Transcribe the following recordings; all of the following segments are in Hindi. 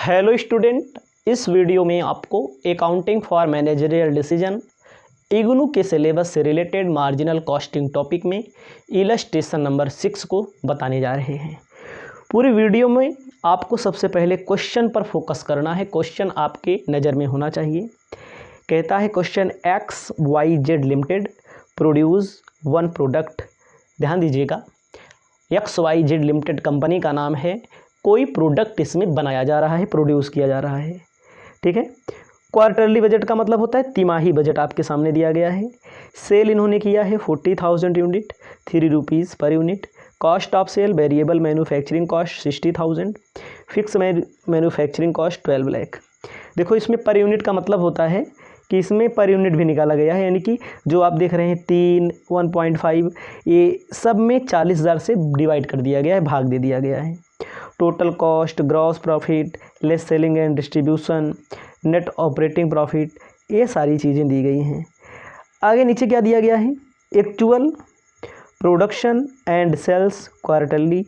हेलो स्टूडेंट, इस वीडियो में आपको accounting for managerial decision IGNOU के सिलेबस से रिलेटेड मार्जिनल कॉस्टिंग टॉपिक में इलस्ट्रेशन नंबर 6 को बताने जा रहे हैं। पूरी वीडियो में आपको सबसे पहले क्वेश्चन पर फोकस करना है। क्वेश्चन आपके नज़र में होना चाहिए। कहता है question XYZ limited produce one product. ध्यान दीजिएगा, XYZ लिमिटेड कंपनी का नाम है। कोई प्रोडक्ट इसमें बनाया जा रहा है, प्रोड्यूस किया जा रहा है। ठीक है। क्वार्टरली बजट का मतलब होता है तिमाही बजट आपके सामने दिया गया है। सेल इन्होंने किया है 40,000 unit, 3 rupees per unit. Cost of cell variable manufacturing cost 60,000, fix manufacturing cost 12 lakh. देखो, इसमें पर यूनिट का मतलब होता है कि इसमें पर यूनिट भी निकाला गया है, यानी कि जो आप देख रहे हैं 3, 1.5, ये सब में 40,000 से डिवाइड कर दिया गया है, भाग दे दिया गया है। Total cost, gross profit, less selling and distribution, net operating profit, ये सारी चीज़ें दी गई हैं। आगे नीचे क्या दिया गया है? Actual production and sales quarterly.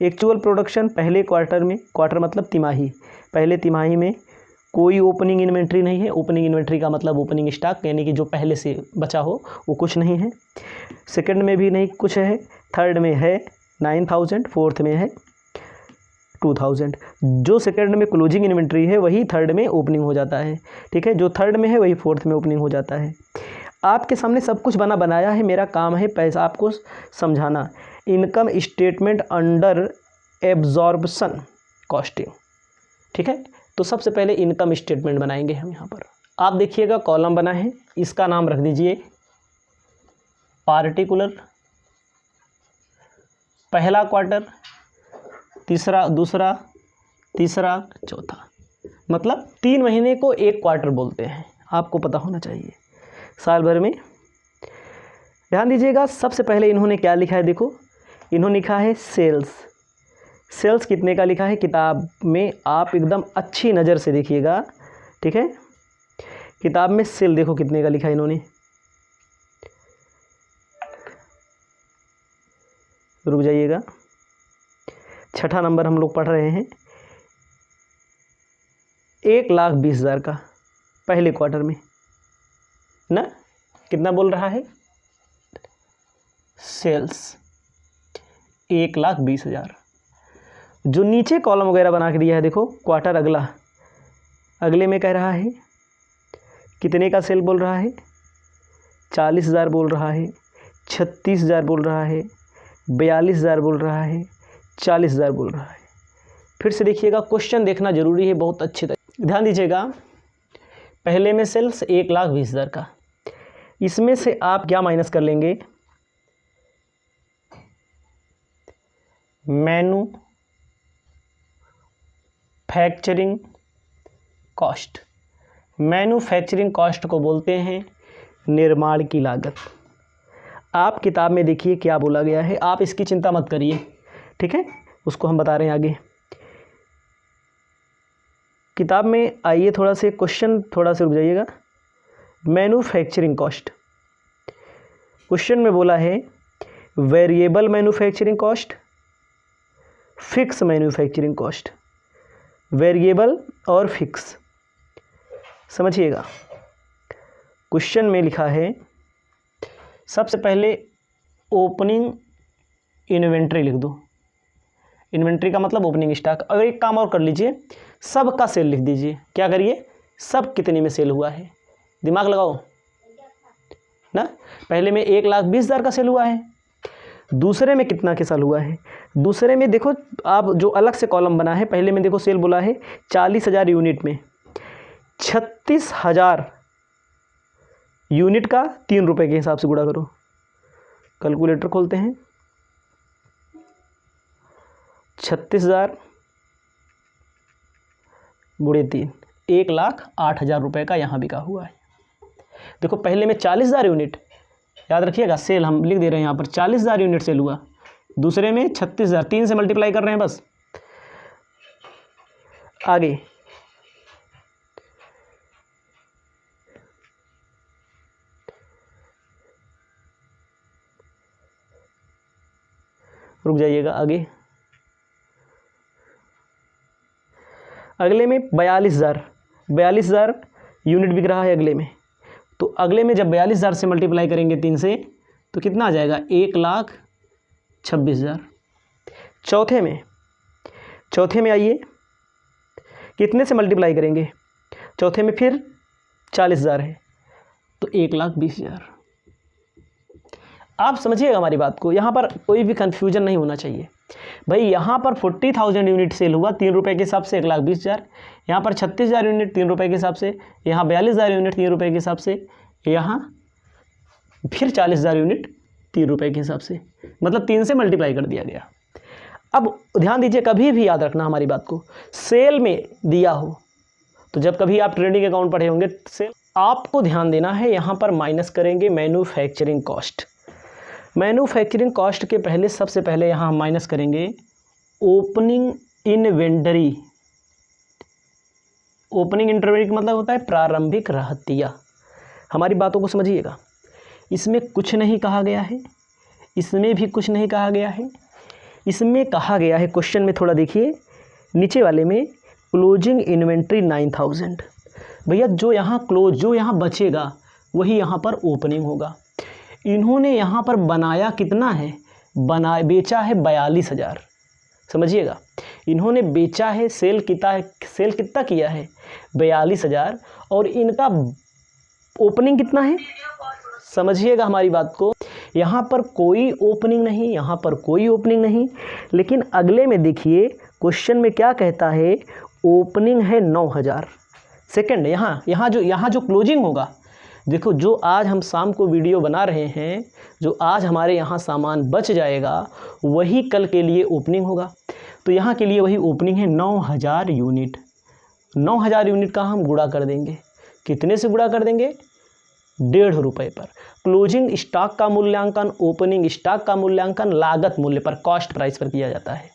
Actual production पहले क्वार्टर में, क्वार्टर मतलब तिमाही, पहले तिमाही में कोई ओपनिंग इन्वेंट्री नहीं है। ओपनिंग इन्वेंट्री का मतलब ओपनिंग स्टॉक, यानी कि जो पहले से बचा हो वो कुछ नहीं है। सेकंड में भी नहीं कुछ है। थर्ड में है 9,000, फोर्थ में है 2,000। जो सेकंड में क्लोजिंग इन्वेंट्री है वही थर्ड में ओपनिंग हो जाता है। ठीक है, जो थर्ड में है वही फोर्थ में ओपनिंग हो जाता है। आपके सामने सब कुछ बनाया है, मेरा काम है पैसा आपको समझाना। Income statement under absorption costing. ठीक है, तो सबसे पहले इनकम स्टेटमेंट बनाएंगे हम। यहाँ पर आप देखिएगा कॉलम बना है, इसका नाम रख दीजिए पार्टिकुलर। पहला क्वार्टर, तीसरा, दूसरा, तीसरा, चौथा, मतलब 3 महीने को एक क्वार्टर बोलते हैं, आपको पता होना चाहिए साल भर में। ध्यान दीजिएगा, सबसे पहले इन्होंने क्या लिखा है? देखो, इन्होंने लिखा है सेल्स। सेल्स कितने का लिखा है किताब में? आप एकदम अच्छी नज़र से देखिएगा। ठीक है, किताब में सेल देखो कितने का लिखा है इन्होंने। रुक जाइएगा, 6ठा नंबर हम लोग पढ़ रहे हैं। 1,20,000 का पहले क्वार्टर में ना, कितना बोल रहा है? सेल्स 1,20,000। जो नीचे कॉलम वगैरह बना के दिया है, देखो क्वार्टर अगला, अगले में कह रहा है कितने का सेल बोल रहा है? 40,000 बोल रहा है, 36,000 बोल रहा है, 42,000 बोल रहा है, 40,000 बोल रहा है। फिर से देखिएगा, क्वेश्चन देखना जरूरी है बहुत अच्छे तरीके। ध्यान दीजिएगा, पहले में सेल्स 1,20,000 का, इसमें से आप क्या माइनस कर लेंगे? Manufacturing cost. मैन्युफैक्चरिंग कॉस्ट को बोलते हैं निर्माण की लागत। आप किताब में देखिए क्या बोला गया है, आप इसकी चिंता मत करिए। ठीक है, उसको हम बता रहे हैं आगे। किताब में आइए, थोड़ा से क्वेश्चन, थोड़ा से रुक जाइएगा। मैन्युफैक्चरिंग कॉस्ट, क्वेश्चन में बोला है variable manufacturing cost, fix manufacturing cost. Variable और फिक्स समझिएगा। क्वेश्चन में लिखा है सबसे पहले ओपनिंग इन्वेंट्री लिख दो। इन्वेंट्री का मतलब ओपनिंग स्टॉक। और एक काम और कर लीजिए, सब का सेल लिख दीजिए। क्या करिए? सब कितने में सेल हुआ है, दिमाग लगाओ ना। पहले में 1,20,000 का सेल हुआ है, दूसरे में कितना के सेल हुआ है? दूसरे में देखो, आप जो अलग से कॉलम बना है, पहले में देखो सेल बोला है 40,000 यूनिट में, 36,000 यूनिट का 3 रुपये के हिसाब से गुणा करो। कैलकुलेटर खोलते हैं। 36,000 गुणे 3, 1,08,000 रुपये का यहाँ बिका हुआ है। देखो, पहले में 40,000 यूनिट, याद रखिएगा सेल हम लिख दे रहे हैं यहाँ पर, 40,000 यूनिट सेल हुआ। दूसरे में 36,000, 3 से मल्टीप्लाई कर रहे हैं बस। आगे रुक जाइएगा, आगे अगले में 42,000 यूनिट बिक रहा है अगले में। तो अगले में जब 42,000 से मल्टीप्लाई करेंगे 3 से तो कितना आ जाएगा 1,26,000। चौथे में आइए, कितने से मल्टीप्लाई करेंगे, चौथे में फिर 40,000 है तो 1,20,000। आप समझिएगा हमारी बात को, यहाँ पर कोई भी कन्फ्यूजन नहीं होना चाहिए भाई। यहाँ पर 40,000 यूनिट सेल हुआ 3 रुपये के हिसाब से 1,20,000, यहाँ पर 36,000 यूनिट 3 रुपये के हिसाब से, यहाँ 42,000 यूनिट 3 रुपये के हिसाब से, यहाँ फिर 40,000 यूनिट 3 रुपये के हिसाब से, मतलब 3 से मल्टीप्लाई कर दिया गया। अब ध्यान दीजिए, कभी भी याद रखना हमारी बात को, सेल में दिया हो तो जब कभी आप ट्रेडिंग अकाउंट पढ़े होंगे सेल, आपको ध्यान देना है यहाँ पर माइनस करेंगे मैन्युफैक्चरिंग कॉस्ट। मैन्युफैक्चरिंग कॉस्ट के पहले सबसे पहले यहाँ हम माइनस करेंगे ओपनिंग इन्वेंटरी। ओपनिंग इन्वेंटरी का मतलब होता है प्रारंभिक रहतिया। हमारी बातों को समझिएगा, इसमें कुछ नहीं कहा गया है, इसमें भी कुछ नहीं कहा गया है। इसमें कहा गया है, क्वेश्चन में थोड़ा देखिए नीचे वाले में, क्लोजिंग इन्वेंट्री 9,000। भैया जो यहाँ बचेगा वही यहाँ पर ओपनिंग होगा। इन्होंने यहाँ पर बनाया कितना है, बेचा है 42,000। समझिएगा, इन्होंने बेचा है, सेल कितना किया है 42,000, और इनका ओपनिंग कितना है, समझिएगा हमारी बात को। यहाँ पर कोई ओपनिंग नहीं, यहाँ पर कोई ओपनिंग नहीं, लेकिन अगले में देखिए क्वेश्चन में क्या कहता है, ओपनिंग है 9,000। सेकंड, यहाँ जो क्लोजिंग होगा, देखो जो आज हम शाम को वीडियो बना रहे हैं, जो आज हमारे यहाँ सामान बच जाएगा वही कल के लिए ओपनिंग होगा। तो यहाँ के लिए वही ओपनिंग है 9,000 यूनिट। 9,000 यूनिट का हम गुणा कर देंगे, कितने से गुणा कर देंगे, 1.5 रुपये पर। क्लोजिंग स्टॉक का मूल्यांकन, ओपनिंग स्टॉक का मूल्यांकन लागत मूल्य पर, कॉस्ट प्राइस पर किया जाता है।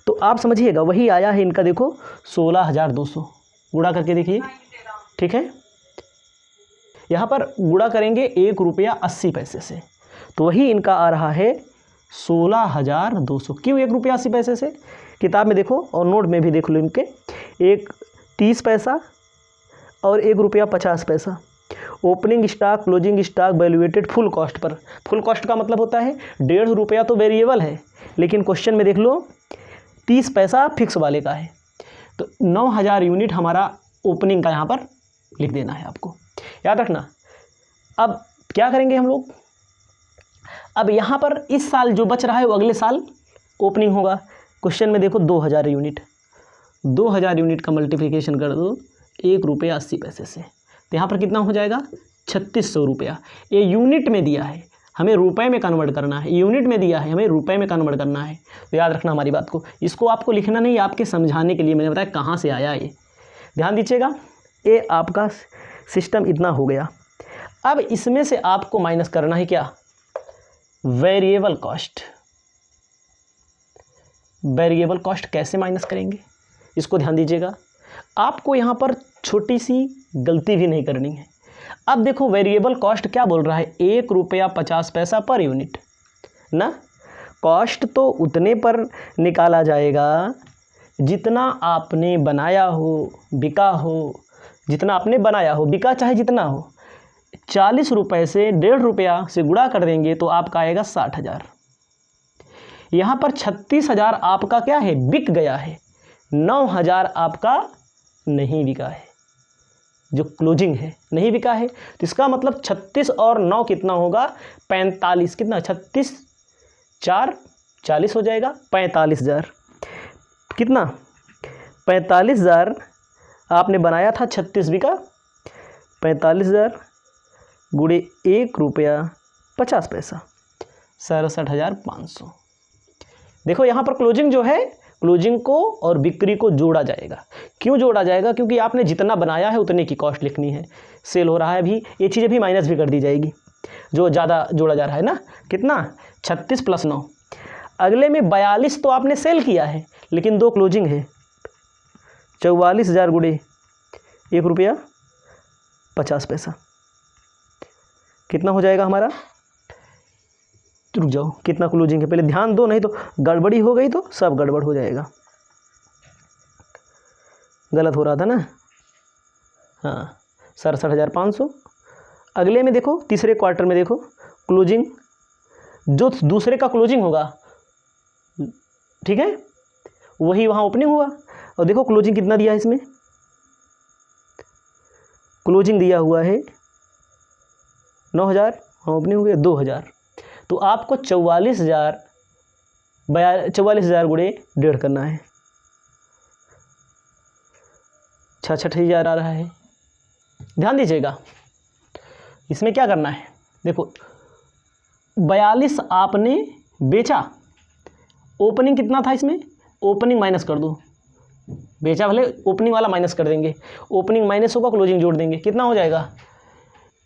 तो आप समझिएगा वही आया है इनका, देखो 16,200 गुणा करके देखिए, ठीक है। यहाँ पर गुणा करेंगे 1 रुपया 80 पैसे से, तो वही इनका आ रहा है 16,200। क्यों 1 रुपया 80 पैसे से, किताब में देखो और नोट में भी देख लो इनके, 1 30 पैसा और 1 रुपया 50 पैसा। Opening stock, closing stock valuated full cost per. Full cost का मतलब होता है 1.5 रुपया तो वेरिएबल है, लेकिन क्वेश्चन में देख लो 30 पैसा फिक्स वाले का है। तो 9,000 यूनिट हमारा ओपनिंग का यहाँ पर लिख देना है, आपको याद रखना। अब क्या करेंगे हम लोग, अब यहाँ पर इस साल जो बच रहा है वो अगले साल ओपनिंग होगा। क्वेश्चन में देखो 2,000 यूनिट, 2,000 यूनिट का मल्टीप्लिकेशन कर दो 1 रुपया 80 पैसे से, तो यहाँ पर कितना हो जाएगा 3,600 रुपया। ये यूनिट में दिया है, हमें रुपए में कन्वर्ट करना है, यूनिट में दिया है, हमें रुपए में कन्वर्ट करना है। तो याद रखना हमारी बात को, इसको आपको लिखना नहीं, आपके समझाने के लिए मैंने बताया कहाँ से आया ये, ध्यान दीजिएगा। ये आपका सिस्टम इतना हो गया। अब इसमें से आपको माइनस करना है क्या, वेरिएबल कॉस्ट। वेरिएबल कॉस्ट कैसे माइनस करेंगे, इसको ध्यान दीजिएगा। आपको यहाँ पर छोटी सी गलती भी नहीं करनी है। अब देखो वेरिएबल कॉस्ट क्या बोल रहा है, 1 रुपया 50 पैसा पर यूनिट ना। कॉस्ट तो उतने पर निकाला जाएगा जितना आपने बनाया हो, बिका हो, जितना आपने बनाया हो, बिका चाहे जितना हो। 40 रुपये से 1.5 रुपया से गुणा कर देंगे तो आपका आएगा 60,000। यहाँ पर 36,000 आपका क्या है, बिक गया है, 9,000 आपका नहीं बिका है, जो क्लोजिंग है नहीं बिका है। तो इसका मतलब 36 और 9 कितना होगा, 45। कितना, 36 4 40 हो जाएगा, 45,000। कितना, 45,000 आपने बनाया था, 36 बिका, 45,000 गुणे 1 रुपया 50 पैसा, 67,500। देखो यहाँ पर क्लोजिंग जो है, क्लोजिंग को और बिक्री को जोड़ा जाएगा। क्यों जोड़ा जाएगा, क्योंकि आपने जितना बनाया है उतने की कॉस्ट लिखनी है। सेल हो रहा है अभी, ये चीज़ें भी माइनस भी कर दी जाएगी, जो ज़्यादा जोड़ा जा रहा है ना। कितना, 36 + 9। अगले में 42 तो आपने सेल किया है, लेकिन 2 क्लोजिंग है, 44,000 गुणे 1 रुपया 50 पैसा। कितना हो जाएगा हमारा, रुक जाओ, कितना क्लोजिंग है पहले ध्यान दो, नहीं तो गड़बड़ी हो गई तो सब गड़बड़ हो जाएगा। गलत हो रहा था ना, हाँ 67,500। अगले में देखो, तीसरे क्वार्टर में देखो क्लोजिंग, जो दूसरे का क्लोजिंग होगा, ठीक है, वही वहाँ ओपनिंग हुआ। और देखो क्लोजिंग कितना दिया है इसमें, क्लोजिंग दिया हुआ है 9,000, हाँ ओपनिंग हो गया 2,000। तो आपको 44,000 गुणे 1.5 करना है, 66,000 आ रहा है। ध्यान दीजिएगा इसमें क्या करना है, देखो 42 आपने बेचा, ओपनिंग कितना था इसमें, ओपनिंग माइनस कर दो, बेचा भले ओपनिंग वाला माइनस कर देंगे, ओपनिंग माइनस होगा क्लोजिंग जोड़ देंगे, कितना हो जाएगा,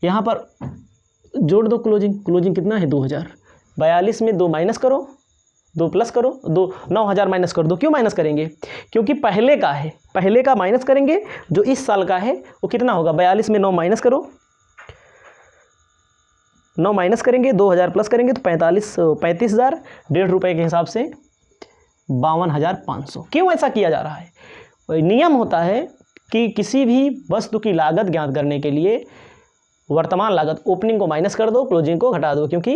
यहाँ पर जोड़ दो क्लोजिंग कितना है 2,000। 42 में 2 माइनस करो, 2 प्लस करो, 9,000 माइनस कर दो। क्यों माइनस करेंगे, क्योंकि पहले का है, पहले का माइनस करेंगे, जो इस साल का है वो कितना होगा, 42 में 9 माइनस करो, 9 माइनस करेंगे, 2,000 प्लस करेंगे तो 35,000, 1.5 रुपये के हिसाब से 52,500। क्यों ऐसा किया जा रहा है, नियम होता है कि किसी भी वस्तु की लागत ज्ञात करने के लिए वर्तमान लागत ओपनिंग को माइनस कर दो, क्लोजिंग को घटा दो, क्योंकि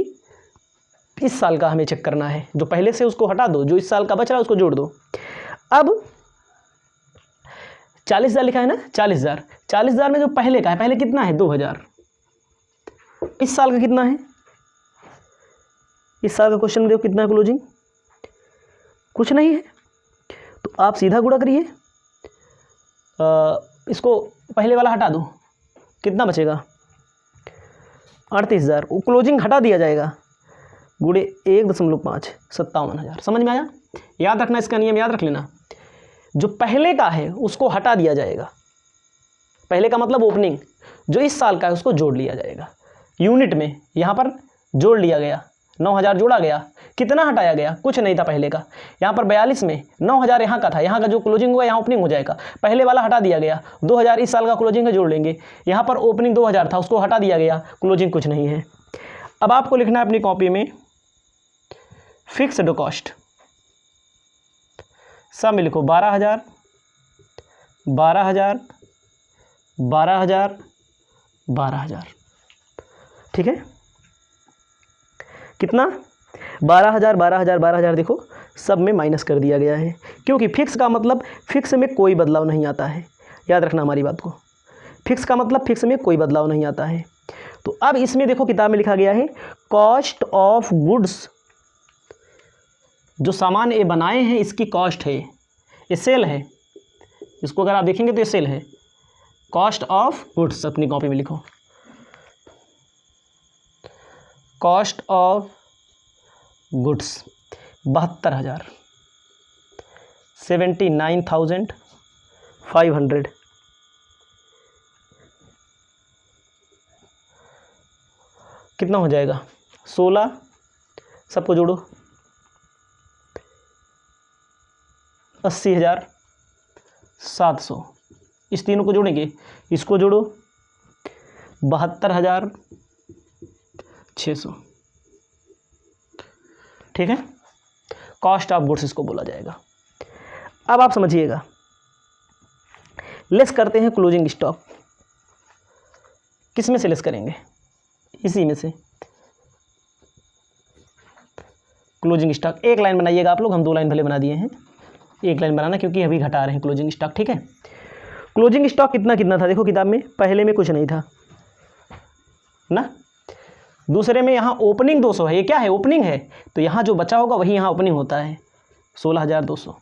इस साल का हमें चेक करना है, जो पहले से उसको हटा दो, जो इस साल का बच रहा है उसको जोड़ दो। अब 40,000 लिखा है ना, 40,000 में जो पहले का है, पहले कितना है 2,000, इस साल का कितना है, इस साल का क्वेश्चन में देखो कितना है क्लोजिंग, कुछ नहीं है, तो आप सीधा गुणा करिए, इसको पहले वाला हटा दो, कितना बचेगा 38,000, वो क्लोजिंग हटा दिया जाएगा, गुणे 1.5, 57,000। समझ में आया, याद रखना, इसका नियम याद रख लेना, जो पहले का है उसको हटा दिया जाएगा, पहले का मतलब ओपनिंग, जो इस साल का है उसको जोड़ लिया जाएगा, यूनिट में यहाँ पर जोड़ लिया गया, 9,000 जोड़ा गया, कितना हटाया गया, कुछ नहीं था पहले का, यहाँ पर 42 में 9,000 यहाँ का था, यहाँ का जो क्लोजिंग होगा यहाँ ओपनिंग हो जाएगा, पहले वाला हटा दिया गया, 2,000 इस साल का क्लोजिंग का जोड़ लेंगे, यहाँ पर ओपनिंग 2,000 था उसको हटा दिया गया, क्लोजिंग कुछ नहीं है। अब आपको लिखना है अपनी कॉपी में फिक्स्ड कॉस्ट, सब में लिखो 12,000, 12,000, 12,000, 12,000, ठीक है, कितना 12,000, 12,000, 12,000, देखो सब में माइनस कर दिया गया है, क्योंकि फिक्स का मतलब फिक्स में कोई बदलाव नहीं आता है, याद रखना हमारी बात को, फिक्स का मतलब फिक्स में कोई बदलाव नहीं आता है। तो अब इसमें देखो किताब में लिखा गया है कॉस्ट ऑफ गुड्स, जो सामान ये बनाए हैं इसकी कॉस्ट है, ये सेल है, इसको अगर आप देखेंगे तो ये सेल है, कॉस्ट ऑफ गुड्स अपनी कॉपी में लिखो, कॉस्ट ऑफ गुड्स 72,000, 79,500, कितना हो जाएगा 16, सबको जोड़ो 80,700, इस तीनों को जोड़ेंगे, इसको जोड़ो 72,600, ठीक है, कॉस्ट ऑफ गुड्स इसको बोला जाएगा। अब आप समझिएगा, लेस करते हैं क्लोजिंग स्टॉक, किस में से लेस करेंगे, इसी में से क्लोजिंग स्टॉक। एक लाइन बनाइएगा आप लोग, हम 2 लाइन भले बना दिए हैं, एक लाइन बनाना क्योंकि अभी घटा रहे हैं क्लोजिंग स्टॉक, ठीक है। क्लोजिंग स्टॉक कितना कितना था देखो किताब में, पहले में कुछ नहीं था ना, दूसरे में यहाँ ओपनिंग 200 है, ये क्या है ओपनिंग है, तो यहाँ जो बचा होगा वही यहाँ ओपनिंग होता है 16,200,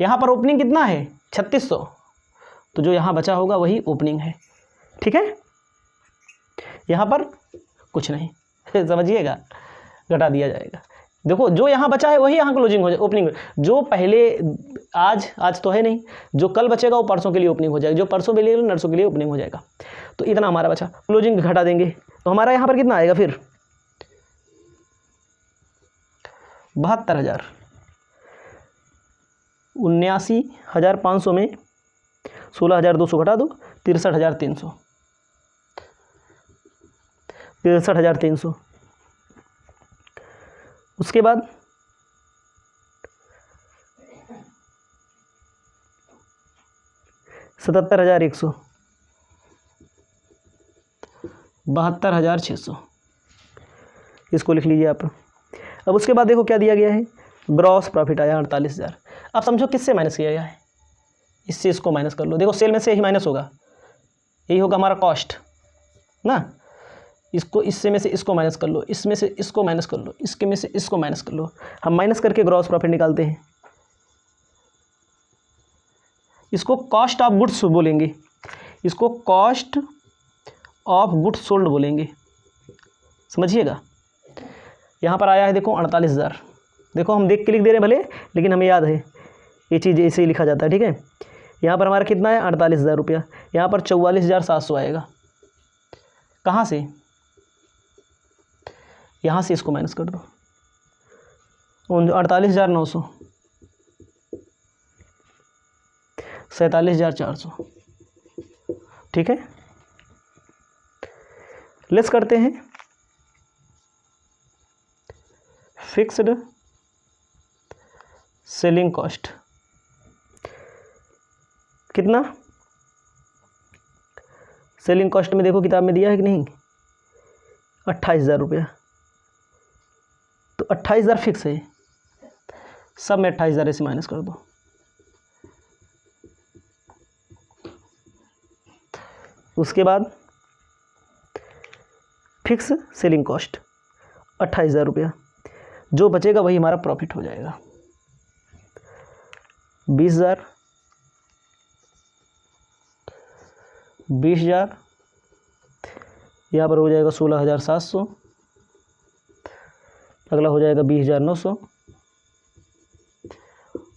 यहाँ पर ओपनिंग कितना है 3600, तो जो यहाँ बचा होगा वही ओपनिंग है, ठीक है, यहाँ पर कुछ नहीं समझिएगा, घटा दिया जाएगा। देखो जो यहाँ बचा है वही यहाँ क्लोजिंग हो जाए, ओपनिंग, जो पहले आज तो है नहीं, जो कल बचेगा वो परसों के लिए ओपनिंग हो जाएगा, जो परसों के लिए नरसों के लिए ओपनिंग हो जाएगा, तो इतना हमारा बचा, क्लोजिंग घटा देंगे तो हमारा यहाँ पर कितना आएगा फिर 72,000, 79,500 में 16,200 घटा दो 63,300, 63,300, उसके बाद 77,100, 72,600, इसको लिख लीजिए आप। अब उसके बाद देखो क्या दिया गया है, ग्रॉस प्रॉफिट आया 48,000। अब समझो किससे माइनस किया गया है, इससे इसको माइनस कर लो। देखो सेल में से यही माइनस होगा, यही होगा हमारा कॉस्ट ना। इसको इससे में से इसको माइनस कर लो, इसमें से इसको माइनस कर लो, इसके में से इसको माइनस कर लो। हम माइनस करके ग्रॉस प्रॉफिट निकालते हैं। इसको कॉस्ट ऑफ गुड्स बोलेंगे, इसको कॉस्ट ऑफ गुड्स सोल्ड बोलेंगे, समझिएगा। यहाँ पर आया है देखो 48,000। देखो हम देख के लिख दे रहे हैं भले, लेकिन हमें याद है ये चीज़ ऐसे ही लिखा जाता है, ठीक है। यहाँ पर हमारा कितना है 48,000 रुपया, यहाँ पर 44,700 आएगा। कहाँ से, यहाँ से इसको माइनस कर दो, 48,900, 47,400, ठीक है। लेस करते हैं फिक्स्ड सेलिंग कॉस्ट, कितना सेलिंग कॉस्ट में देखो किताब में दिया है कि नहीं, 28,000 रुपया। तो 28,000 फिक्स है, सब में 28,000 ऐसे माइनस कर दो। उसके बाद फिक्स सेलिंग कॉस्ट 28,000 रुपया, जो बचेगा वही हमारा प्रॉफिट हो जाएगा। 20,000, 20,000, यहाँ पर हो जाएगा 16,700, अगला हो जाएगा 20,900,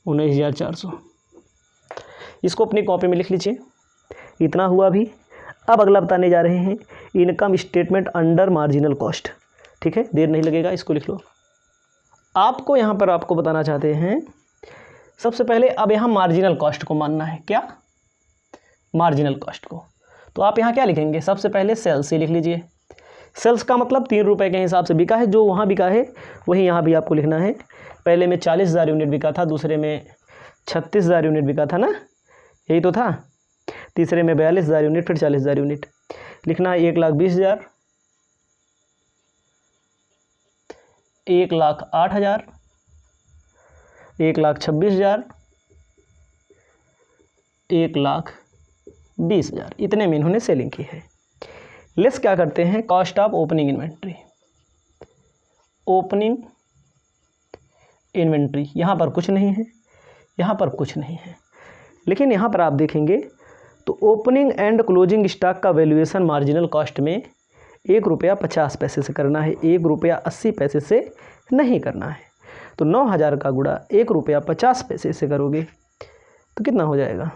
19,400। इसको अपनी कॉपी में लिख लीजिए, इतना हुआ अभी। अब अगला बताने जा रहे हैं income statement under marginal cost, ठीक है, देर नहीं लगेगा, इसको लिख लो। आपको यहाँ पर आपको बताना चाहते हैं सबसे पहले, अब यहाँ मार्जिनल कॉस्ट को मानना है, क्या मार्जिनल कॉस्ट को। तो आप यहाँ क्या लिखेंगे, सबसे पहले सेल्स ही लिख लीजिए। सेल्स का मतलब 3 रुपये के हिसाब से बिका है, जो वहाँ बिका है वही यहाँ भी आपको लिखना है। पहले में 40,000 यूनिट बिका था, दूसरे में 36,000 यूनिट बिका था ना, यही तो था। तीसरे में 42,000 यूनिट, फिर 40,000 यूनिट लिखना है। 1,20,000, 1,08,000, 1,26,000, 1,20,000, इतने में इन्होंने सेलिंग की है। लेस क्या करते हैं, cost of opening inventory. Opening inventory यहाँ पर कुछ नहीं है, यहाँ पर कुछ नहीं है, लेकिन यहाँ पर आप देखेंगे तो ओपनिंग एंड क्लोजिंग स्टॉक का वैल्यूएशन मार्जिनल कॉस्ट में 1 रुपया 50 पैसे से करना है, 1 रुपया 80 पैसे से नहीं करना है। तो 9,000 का गुणा 1 रुपया 50 पैसे से करोगे तो कितना हो जाएगा,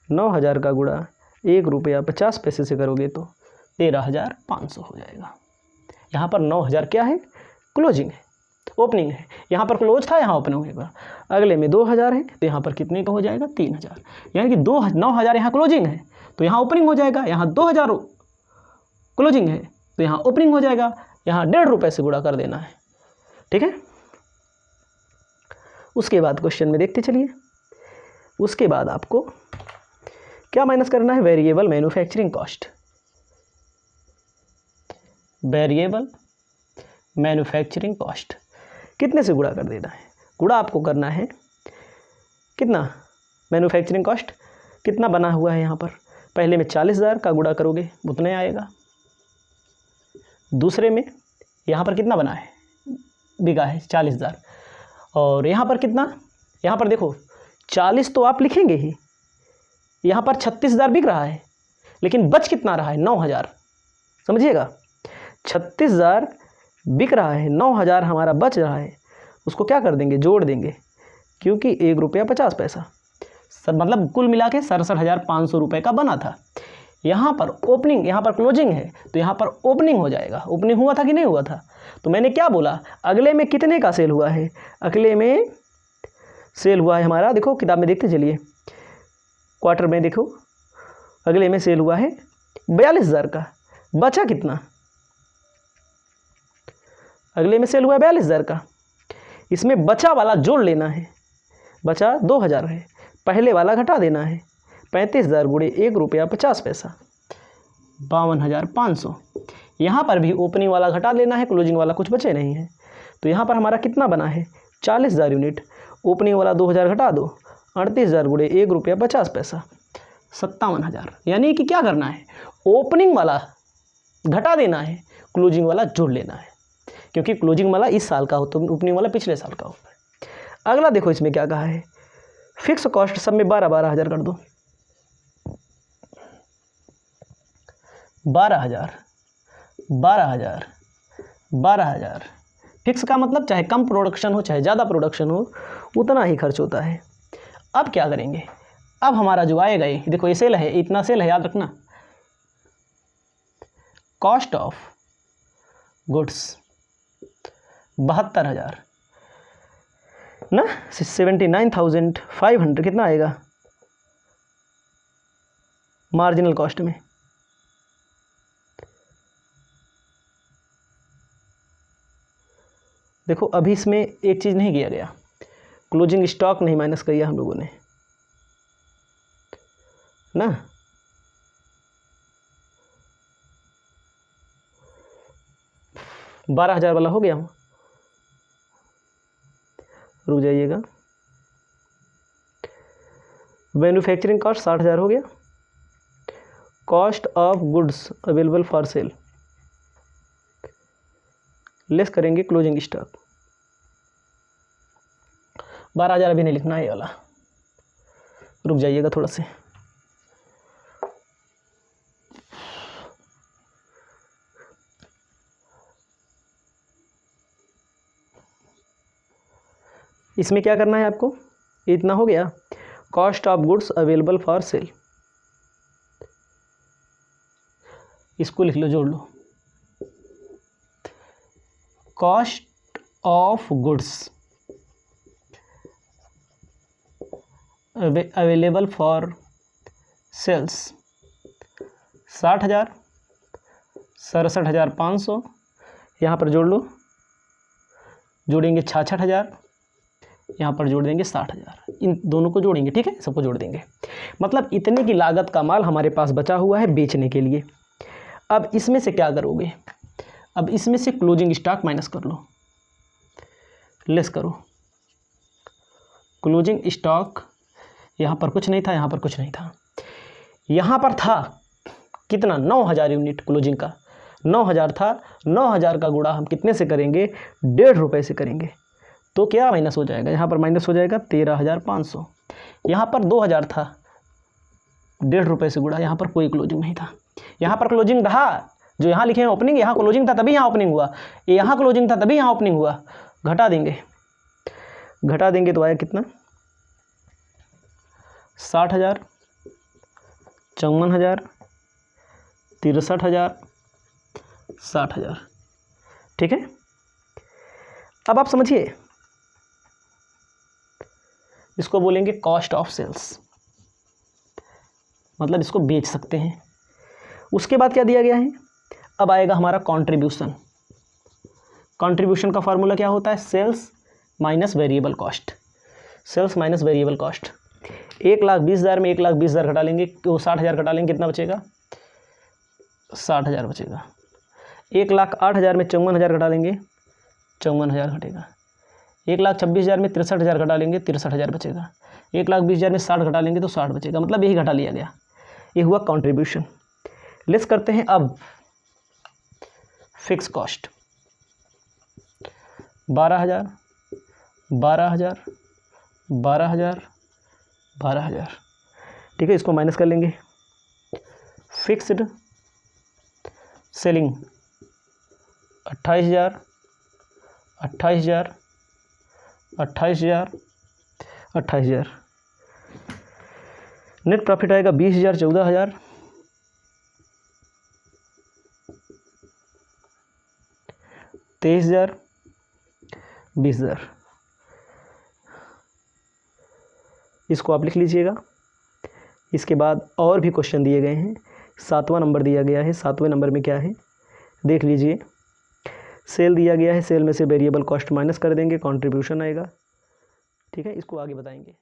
9,000 का गुणा 1 रुपया 50 पैसे से करोगे तो 13,500 हो जाएगा। यहाँ पर 9,000 क्या है, क्लोजिंग है, ओपनिंग है। यहाँ पर क्लोज था, यहाँ ओपनिंग होगा। अगले में 2,000 है, तो यहाँ पर कितने का हो जाएगा, 3,000। यानी कि 9,000 यहाँ क्लोजिंग है तो यहाँ ओपनिंग हो जाएगा, यहाँ 2,000 क्लोजिंग है तो यहाँ ओपनिंग हो जाएगा। यहाँ 1.5 रुपये से गुणा कर देना है, ठीक है। उसके बाद क्वेश्चन में देखते चलिए। उसके बाद आपको क्या माइनस करना है, variable manufacturing cost. Variable manufacturing cost कितने से गुणा कर देना है, गुणा आपको करना है कितना, मैन्युफैक्चरिंग कॉस्ट कितना बना हुआ है यहाँ पर, पहले में 40,000 का गुणा करोगे उतना आएगा। दूसरे में यहाँ पर कितना बना है, बिका है 40,000, और यहाँ पर कितना, यहाँ पर देखो 40 तो आप लिखेंगे ही, यहाँ पर 36,000 बिक रहा है, लेकिन बच कितना रहा है, 9,000, समझिएगा। 36,000 बिक रहा है, 9,000 हमारा बच रहा है, उसको क्या कर देंगे, जोड़ देंगे, क्योंकि 1 रुपया 50 पैसा, मतलब कुल मिला के 67,500 रुपये का बना था। यहाँ पर ओपनिंग, यहाँ पर क्लोजिंग है तो यहाँ पर ओपनिंग हो जाएगा। ओपनिंग हुआ था कि नहीं हुआ था, तो मैंने क्या बोला, अगले में कितने का सेल हुआ है, अगले में सेल हुआ है हमारा, देखो किताब में देखते चलिए, क्वार्टर में देखो अगले में सेल हुआ है 42,000 का, बचा कितना, अगले में सेल हुआ है 42,000 का, इसमें बचा वाला जोड़ लेना है, बचा 2,000 है पहले वाला घटा देना है। 35,000 गुणे 1 रुपया 50 पैसा, 52,500। यहाँ पर भी ओपनिंग वाला घटा लेना है, क्लोजिंग वाला कुछ बचे नहीं है। तो यहाँ पर हमारा कितना बना है 40,000 यूनिट। ओपनिंग वाला 2,000 घटा दो, 38,000 गुणे 1 रुपया 50 पैसा, 57,000। यानी कि क्या करना है, ओपनिंग वाला घटा देना है, क्लोजिंग वाला जोड़ लेना है, क्योंकि क्लोजिंग वाला इस साल का हो तो ओपनिंग वाला पिछले साल का होता है। अगला देखो इसमें क्या कहा है, फिक्स कॉस्ट सब में 12,000 कर दो। 12,000 12,000 12,000। फिक्स का मतलब चाहे कम प्रोडक्शन हो चाहे ज़्यादा प्रोडक्शन हो उतना ही खर्च होता है। अब क्या करेंगे, अब हमारा जो आएगा ये देखो, ये सेल है, इतना सेल है, याद रखना। कॉस्ट ऑफ गुड्स 72,000 ना, 79,500 कितना आएगा मार्जिनल कॉस्ट में। देखो अभी इसमें एक चीज़ नहीं किया गया, क्लोजिंग स्टॉक नहीं माइनस किया हम लोगों ने ना। बारह 12,000 वाला हो गया, रुक जाइएगा। मैन्युफैक्चरिंग कॉस्ट 60,000 हो गया। Cost of goods available for cell less करेंगे क्लोजिंग स्टॉक। 12,000 अभी नहीं लिखना है ये वाला, रुक जाइएगा थोड़ा से। इसमें क्या करना है आपको, इतना हो गया। Cost of goods available for sale, इसको लिख लो, जोड़ लो। Cost of goods available for sales 60,000, 67,500। यहाँ पर जोड़ लो, जोड़ेंगे 66,000, यहाँ पर जोड़ देंगे 60,000। इन दोनों को जोड़ेंगे, ठीक है, सबको जोड़ देंगे। मतलब इतने की लागत का माल हमारे पास बचा हुआ है बेचने के लिए। अब इसमें से क्या करोगे, अब इसमें से क्लोजिंग स्टॉक माइनस कर लो, लेस करो। क्लोजिंग स्टॉक यहाँ पर कुछ नहीं था, यहाँ पर कुछ नहीं था, यहाँ पर था कितना 9,000 यूनिट क्लोजिंग का 9,000 था। 9,000 का गुणा हम कितने से करेंगे, 1.5 रुपये से करेंगे। तो क्या माइनस हो जाएगा, यहाँ पर माइनस हो जाएगा 13,500। यहाँ पर 2,000 था, 1.5 रुपये से गुणा, यहाँ पर कोई क्लोजिंग नहीं था। यहाँ पर क्लोजिंग रहा, जो यहाँ लिखे हैं ओपनिंग, यहाँ क्लोजिंग था तभी यहाँ ओपनिंग हुआ, यहाँ क्लोजिंग था तभी यहाँ ओपनिंग हुआ। घटा देंगे, घटा देंगे तो आया कितना 60,000, 54,000, 63,000, 60,000। ठीक है, अब आप समझिए, इसको बोलेंगे कॉस्ट ऑफ सेल्स, मतलब इसको बेच सकते हैं। उसके बाद क्या दिया गया है, अब आएगा हमारा कंट्रीब्यूशन। कंट्रीब्यूशन का फार्मूला क्या होता है, sales minus variable cost. Sales minus variable cost. 1,20,000 में 1,20,000 घटा लेंगे तो 60,000 घटा लेंगे, कितना बचेगा 60,000 बचेगा। 1,08,000 में 54,000 घटा लेंगे, 54,000 घटेगा। 1,26,000 में 63,000 घटा लेंगे, 63,000 बचेगा। 1,20,000 में 60 घटा लेंगे तो 60 बचेगा, मतलब यही घटा लिया गया। ये हुआ कंट्रीब्यूशन। लेस करते हैं अब फिक्स कॉस्ट 12,000, 12,000, 12,000, 12,000। ठीक है, इसको माइनस कर लेंगे। Fixed selling 28,000, 28,000, 28,000, 28,000। नेट प्रॉफिट आएगा 20,000, 14,000, 23,000, 20,000। इसको आप लिख लीजिएगा। इसके बाद और भी क्वेश्चन दिए गए हैं। 7वां नंबर दिया गया है। 7वें नंबर में क्या है देख लीजिए। सेल दिया गया है, सेल में से वेरिएबल कॉस्ट माइनस कर देंगे, कंट्रीब्यूशन आएगा। ठीक है, इसको आगे बताएंगे।